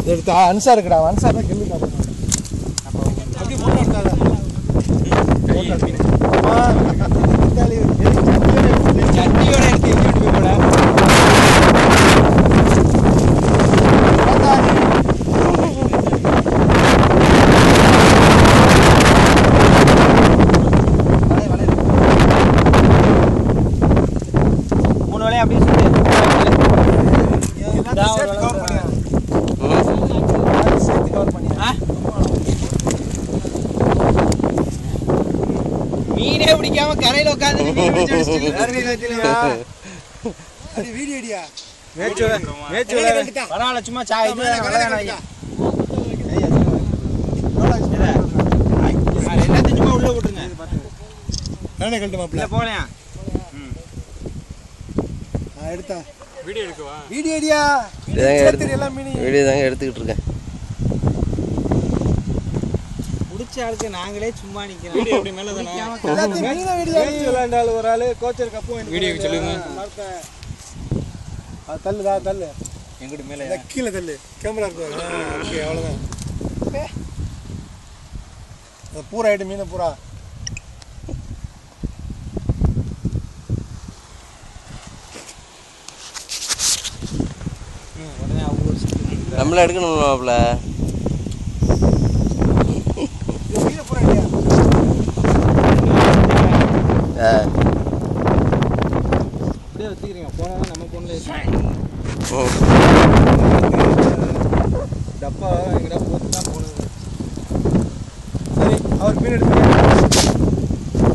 எடுத்து அன்சா இருக்குடா அன்சா தான் கிள்ளி காட்டுறேன் அப்படியே போட்டோ எடுத்தாங்க சட்டியோட எடுத்து எங்கிட்டு போய் போட மூணு வேலையை அப்படியே மீனே பிடிக்காம கரையில உட்காந்து வீடியோ பரவாயில்ல சும்மா சாய் எல்லாத்தையும் சும்மா உள்ள விட்டுருங்க நானே கழட்டு மாப்பிள்ள போலையா எடுத்தா வீடியோ எடுக்கவா வீடியோ எடியா வீடியோ தாங்க எடுத்துக்கிட்டு இருக்கேன் முடிச்ச ஆளுக்கு நாங்களே சும்மா நிக்கிறோம் வீடியோ அப்படி மேல தான எல்லாத்தையும் வீடியோ விளையாண்டால ஒரு ஆளு கோச்சர் கப்பு வீடியோ சொல்லுங்க தள்ளுடா தள்ளு எங்கடி மேல கீழ தள்ளு கேமரா இருக்கு ஓகே அவ்வளவுதான் அது பூரா ஐட்டு மீன் பூரா நம்மள எடுக்கணும் மாப்ள அப்படியே வச்சுக்கிறீங்க போனா நம்ம பொண்ணுல டப்பா எங்கடா போட்டு தான் போனது சரி அவர் மீன் எடுத்து